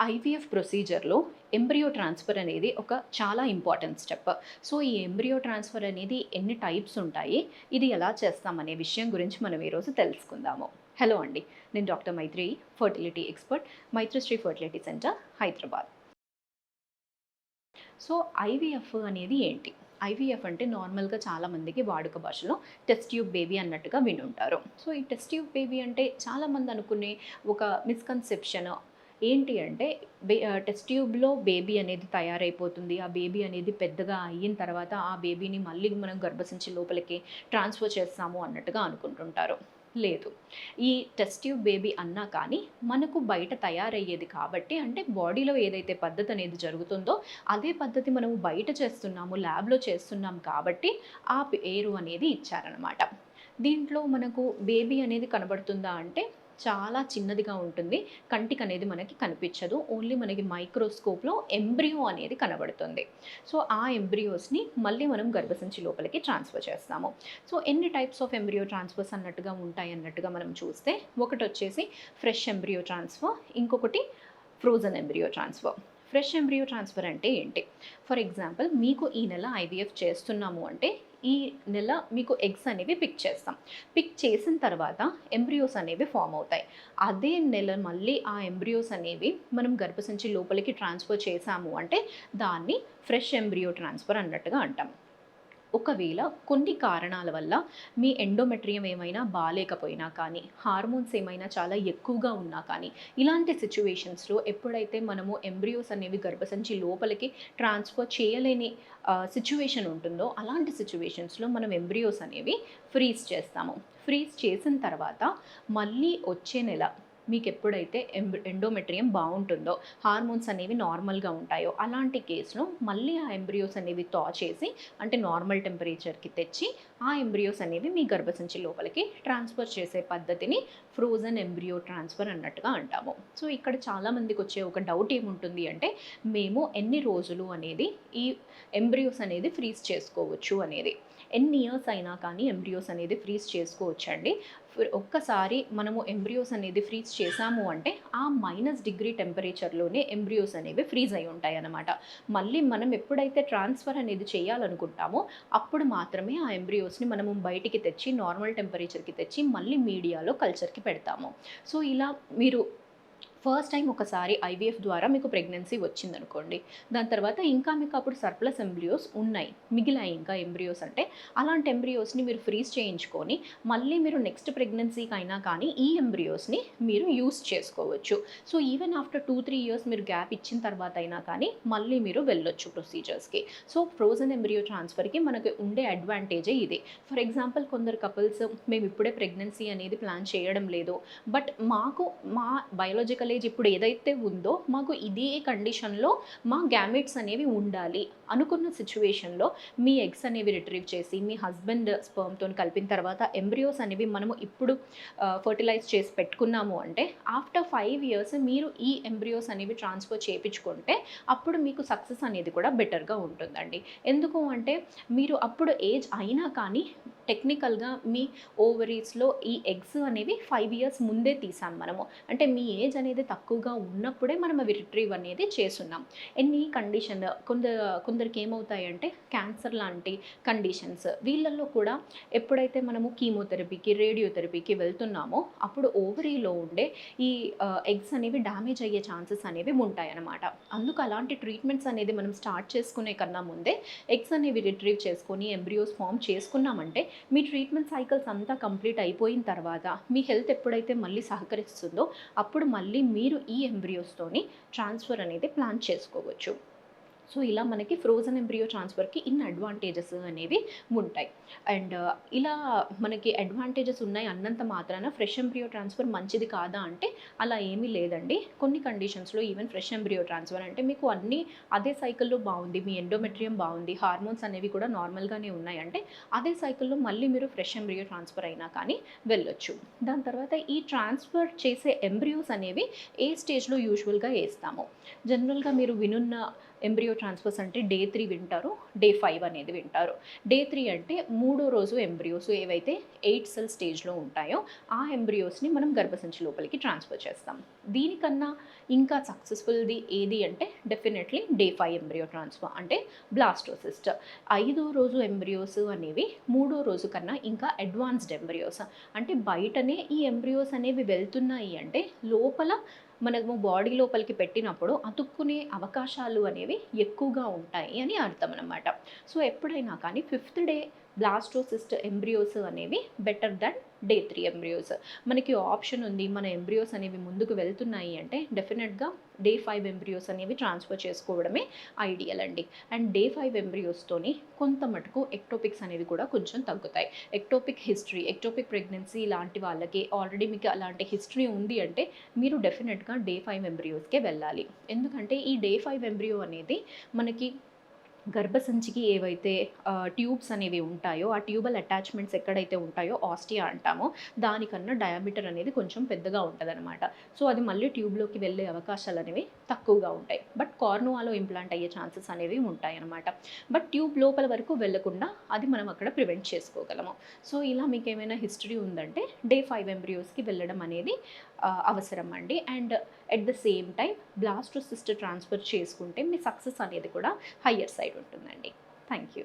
IVF ప్రొసీజర్‌లో embryo transfer అనేది ఒక చాలా ఇంపార్టెంట్ స్టెప్. సో, ఈ ఎంబ్రియో ట్రాన్స్‌ఫర్ అనేది ఎన్ని టైప్స్ ఉంటాయి? ఇది ఎలా చేస్తాం అనే విషయం గురించి మనం ఈరోజు తెలుసుకుందాము. హలో అండి. నేను doctor Maitri, fertility expert, Maitrishree fertility center, Hyderabad. So, IVF అనేది ఏంటి? ఐవీఎఫ్ అంటే నార్మల్‌గా చాలామందికి వాడుక భాషలో టెస్ట్ ట్యూబ్ బేబీ అన్నట్టుగా వినుంటారు. సో, ఈ టెస్ట్ ట్యూబ్ బేబీ అంటే చాలామంది అనుకునే ఒక మిస్‌కన్సెప్షన్ ఏంటి అంటే టెస్ట్ ట్యూబ్‌లో బేబీ అనేది తయారైపోతుంది. ఆ బేబీ అనేది పెద్దగా అయిన తర్వాత ఆ బేబీని మళ్ళీ మనం గర్భసంచి లోపలికి ట్రాన్స్‌ఫర్ చేస్తాము అన్నట్టుగా అనుకుంటుంటారు. లేదు. ఈ టెస్ట్ ట్యూబ్ బేబీ అన్నా కానీ మనకు బయట తయారయ్యేది కాబట్టి అంటే బాడీలో ఏదైతే పద్ధతి అనేది జరుగుతుందో అదే పద్ధతి మనము బయట చేస్తున్నాము, ల్యాబ్‌లో చేస్తున్నాం కాబట్టి ఆ పేరు అనేది ఇచ్చారనమాట. దీంట్లో మనకు బేబీ అనేది కనబడుతుందా అంటే చాలా చిన్నదిగా ఉంటుంది. కంటికనేది మనకి కనిపించదు. ఓన్లీ మనకి మైక్రోస్కోప్‌లో ఎంబ్రియో అనేది కనబడుతుంది. సో, ఆ ఎంబ్రియోస్‌ని మళ్ళీ మనం గర్భసంచి లోపలికి ట్రాన్స్‌ఫర్ చేస్తాము. సో, ఎన్ని టైప్స్ ఆఫ్ ఎంబ్రియో ట్రాన్స్‌ఫర్స్ అన్నట్టుగా ఉంటాయన్నట్టుగా మనం చూస్తే ఒకటొచ్చేసి ఫ్రెష్ ఎంబ్రియో ట్రాన్స్‌ఫర్, ఇంకొకటి frozen embryo transfer. Fresh embryo transfer అంటే ఏంటి? ఫర్ ఎగ్జాంపుల్ మీకు ఈ నెల ఐవీఎఫ్ చేస్తున్నాము అంటే, ఈ నెల మీకు ఎగ్స్ అనేవి పిక్ చేస్తాం. పిక్ చేసిన తర్వాత ఎంబ్రియోస్ అనేవి ఫార్మ్ అవుతాయి. అదే నెల మళ్ళీ ఆ ఎంబ్రియోస్ అనేవి మనం గర్భసంచి లోపలికి ట్రాన్స్‌ఫర్ చేశాము అంటే, దాన్ని ఫ్రెష్ ఎంబ్రియో ట్రాన్స్‌ఫర్ అన్నట్టుగా అంటాం. ఒకవేళ కొన్ని కారణాల వల్ల మీ ఎండోమెట్రియం ఏమైనా బాలేకపోయినా కానీ, హార్మోన్స్ ఏమైనా చాలా ఎక్కువగా ఉన్నా కానీ, ఇలాంటి సిట్యుయేషన్స్‌లో ఎప్పుడైతే మనము ఎంబ్రియోస్ అనేవి గర్భసంచి లోపలికి ట్రాన్స్‌ఫర్ చేయలేని సిట్యుయేషన్ ఉంటుందో, అలాంటి సిట్యుయేషన్స్‌లో మనం ఎంబ్రియోస్ అనేవి ఫ్రీజ్ చేస్తాము. ఫ్రీజ్ చేసిన తర్వాత మళ్ళీ వచ్చే నెల మీకెప్పుడైతే ఎండోమెట్రియం బావుంటుందో, హార్మోన్స్ అనేవి నార్మల్‌గా ఉంటాయో, అలాంటి కేస్‌లో మళ్ళీ ఆ ఎంబ్రియోస్ అనేవి థా చేసి అంటే నార్మల్ టెంపరేచర్‌కి తెచ్చి, ఆ ఎంబ్రియోస్ అనేవి మీ గర్భసంచి లోపలికి ట్రాన్స్‌ఫర్ చేసే పద్ధతిని ఫ్రోజన్ ఎంబ్రియో ట్రాన్స్‌ఫర్ అన్నట్టుగా అంటాము. సో, ఇక్కడ చాలామందికొచ్చే ఒక డౌట్ ఏముంటుంది అంటే, మేము ఎన్ని రోజులు అనేది ఈ ఎంబ్రియోస్ అనేది ఫ్రీజ్ చేసుకోవచ్చు అనేది. ఎన్ని ఇయర్స్ అయినా కానీ ఎంబ్రియోస్ అనేది ఫ్రీజ్ చేసుకోవచ్చండి. ఒక్కసారి మనము ఎంబ్రియోస్ అనేది ఫ్రీజ్ చేశాము అంటే, ఆ -డిగ్రీ టెంపరేచర్‌లోనే ఎంబ్రియోస్ అనేవి ఫ్రీజ్ అయ్యి ఉంటాయన్నమాట. మళ్ళీ మనం ఎప్పుడైతే ట్రాన్స్‌ఫర్ అనేది చేయాలనుకుంటామో, అప్పుడు మాత్రమే ఆ ఎంబ్రియోస్‌ని మనము బయటికి తెచ్చి, నార్మల్ టెంపరేచర్‌కి తెచ్చి, మళ్ళీ మీడియాలో కల్చర్‌కి పెడతాము. సో, ఇలా మీరు ఫస్ట్ టైమ్ ఒకసారి ఐవీఎఫ్ ద్వారా మీకు ప్రెగ్నెన్సీ వచ్చిందనుకోండి. దాని తర్వాత ఇంకా మీకు అప్పుడు సర్ప్లస్ ఎంబ్రియోస్ ఉన్నాయి. మిగిలాయి ఇంకా ఎంబ్రియోస్ అంటే, అలాంటి ఎంబ్రియోస్‌ని మీరు ఫ్రీజ్ చేయించుకొని, మళ్ళీ మీరు నెక్స్ట్ ప్రెగ్నెన్సీకైనా కానీ ఈ ఎంబ్రియోస్‌ని మీరు యూజ్ చేసుకోవచ్చు. సో, ఈవెన్ ఆఫ్టర్ 2, 3 ఇయర్స్ మీరు గ్యాప్ ఇచ్చిన తర్వాత అయినా కానీ, మళ్ళీ మీరు వెళ్ళొచ్చు ప్రొసీజర్స్‌కి. సో, ఫ్రోజన్ ఎంబ్రియో ట్రాన్స్‌ఫర్‌కి మనకి ఉండే అడ్వాంటేజే ఇది. ఫర్ ఎగ్జాంపుల్ కొందరు కపుల్స్ మేము ఇప్పుడే ప్రెగ్నెన్సీ అనేది ప్లాన్ చేయడం లేదు. బట్ మాకు మా బయోలాజికల్ ఏజ్ ఇప్పుడు ఏదైతే ఉందో మాకు ఇదే కండిషన్‌లో మా గ్యామెట్స్ అనేవి ఉండాలి అనుకున్న సిట్యుయేషన్‌లో మీ ఎగ్స్ అనేవి రిట్రీవ్ చేసి మీ హస్బెండ్ స్పెర్మ్‌తోని కలిపిన తర్వాత ఎంబ్రియోస్ అనేవి మనము ఇప్పుడు ఫెర్టిలైజ్ చేసి పెట్టుకున్నాము అంటే ఆఫ్టర్ 5 ఇయర్స్ మీరు ఈ ఎంబ్రియోస్ అనేవి ట్రాన్స్‌ఫర్ చేపించుకుంటే అప్పుడు మీకు సక్సెస్ అనేది కూడా బెటర్‌గా ఉంటుందండి. ఎందుకు అంటే మీరు అప్పుడు ఏజ్ అయినా కానీ టెక్నికల్‌గా మీ ఓవరీస్‌లో ఈ ఎగ్స్ అనేవి 5 ఇయర్స్ ముందే తీసాం మనము. అంటే మీ ఏజ్ అనేది తక్కువగా ఉన్నప్పుడే మనం అవి రిట్రీవ్ అనేది చేసున్నాం. ఎనీ కండిషన్ కొందరికి ఏమవుతాయంటే క్యాన్సర్ లాంటి కండిషన్స్ వీళ్ళల్లో కూడా ఎప్పుడైతే మనము కీమోథెరపీకి, రేడియోథెరపీకి వెళ్తున్నామో అప్పుడు ఓవరీలో ఉండే ఈ ఎగ్స్ అనేవి డ్యామేజ్ అయ్యే ఛాన్సెస్ అనేవి ఉంటాయన్నమాట. అందుకు అలాంటి ట్రీట్మెంట్స్ అనేది మనం స్టార్ట్ చేసుకునే కన్నా ముందే ఎగ్స్ అనేవి రిట్రీవ్ చేసుకొని ఎంబ్రియోస్ ఫార్మ్ చేసుకున్నామంటే మీ ట్రీట్మెంట్ సైకిల్స్ అంతా కంప్లీట్ అయిపోయిన తర్వాత మీ హెల్త్ ఎప్పుడైతే మళ్ళీ సహకరిస్తుందో అప్పుడు మళ్ళీ మీరు ఈ ఎంబ్రియోస్‌తోని ట్రాన్స్‌ఫర్ అనేది ప్లాన్ చేసుకోవచ్చు. సో, ఇలా మనకి ఫ్రోజన్ ఎంబ్రియో ట్రాన్స్‌ఫర్‌కి ఇన్ని అడ్వాంటేజెస్ అనేవి ఉంటాయి. అండ్ ఇలా మనకి అడ్వాంటేజెస్ ఉన్నాయి అన్నంత మాత్రాన ఫ్రెష్ ఎంబ్రియో ట్రాన్స్‌ఫర్ మంచిది కాదా అంటే అలా ఏమీ లేదండి. కొన్ని కండిషన్స్‌లో ఈవెన్ ఫ్రెష్ ఎంబ్రియో ట్రాన్స్‌ఫర్ అంటే మీకు అన్నీ అదే సైకిల్‌లో బావుంది. మీ ఎండోమెట్రియం బావుంది. హార్మోన్స్ అనేవి కూడా నార్మల్‌గానే ఉన్నాయంటే అదే సైకిల్‌లో మళ్ళీ మీరు ఫ్రెష్ ఎంబ్రియో ట్రాన్స్‌ఫర్ అయినా కానీ వెళ్ళొచ్చు. దాని తర్వాత ఈ ట్రాన్స్‌ఫర్ చేసే ఎంబ్రియోస్ అనేవి ఏ స్టేజ్‌లో యూజువల్‌గా ఏస్తాము. జనరల్‌గా మీరు వినున్న ఎంబ్రియో ట్రాన్స్ఫర్స్ అంటే డే 3 వింటారు, డే 5 అనేది వింటారు. డే 3 అంటే మూడో రోజు ఎంబ్రియోస్ ఏవైతే 8 సెల్ స్టేజ్‌లో ఉంటాయో ఆ ఎంబ్రియోస్‌ని మనం గర్భసంచి లోపలికి ట్రాన్స్ఫర్ చేస్తాం. దీనికన్నా ఇంకా సక్సెస్‌ఫుల్‌ది ఏది అంటే డెఫినెట్‌లీ డే 5 ఎంబ్రియో ట్రాన్స్ఫర్ అంటే బ్లాస్టోసిస్ట్. ఐదో రోజు ఎంబ్రియోస్ అనేవి మూడో రోజు కన్నా ఇంకా అడ్వాన్స్డ్ ఎంబ్రియోస్. అంటే బయటనే ఈ ఎంబ్రియోస్ అనేవి వెళ్తున్నాయి అంటే లోపల మనము బాడీ లోపలికి పెట్టినప్పుడు అతుక్కునే అవకాశాలు అనేవి ఎక్కువగా ఉంటాయి అని అర్థం అనమాట. సో ఎప్పుడైనా కానీ ఫిఫ్త్ డే బ్లాస్టోసిస్ట్ ఎంబ్రియోస్ అనేవి బెటర్ దెన్ డే 3 ఎంబ్రియోస్. మనకి ఆప్షన్ ఉంది, మన ఎంబ్రియోస్ అనేవి ముందుకు వెళ్తున్నాయి అంటే డెఫినెట్గా డే 5 ఎంబ్రియోస్ అనేవి ట్రాన్స్ఫర్ చేసుకోవడమే ఐడియల్ అండి. అండ్ డే 5 ఎంబ్రియోస్తోని కొంత మటుకు ఎక్టోపిక్స్ అనేవి కూడా కొంచెం తగ్గుతాయి. ఎక్టోపిక్ ప్రెగ్నెన్సీ లాంటి వాళ్ళకి ఆల్రెడీ మీకు అలాంటి హిస్టరీ ఉంది అంటే మీరు డెఫినెట్గా డే 5 ఎంబ్రియోస్కే వెళ్ళాలి. ఎందుకంటే ఈ డే 5 ఎంబ్రియో అనేది మనకి గర్భసంచికి ఏవైతే ట్యూబ్స్ అనేవి ఉంటాయో, ఆ ట్యూబల్ అటాచ్‌మెంట్స్ ఎక్కడైతే ఉంటాయో ఆస్టియా అంటామో, దానికన్నా డయామీటర్ అనేది కొంచెం పెద్దగా ఉంటదనమాట. సో, అది మళ్ళీ ట్యూబ్‌లోకి వెళ్ళే అవకాశాలనేవి తక్కువగా ఉంటాయి. బట్ కార్నువాలో ఇంప్లాంట్ అయ్యే ఛాన్సెస్ అనేవి ఉంటాయనమాట. బట్ ట్యూబ్ లోపల వరకు వెళ్ళకుండా అది మనం అక్కడ ప్రివెంట్ చేసుకోగలము. సో, ఇలా మీకేమైనా హిస్టరీ ఉందంటే డే 5 ఎంబ్రియోస్‌కి వెళ్ళడం అనేది అవసరం అండి. And at the same time blastocyst transfer చేసుకుంటే మీ సక్సెస్ అనేది కూడా హయ్యర్ సైడ్ ఉంటుందండి. Thank you.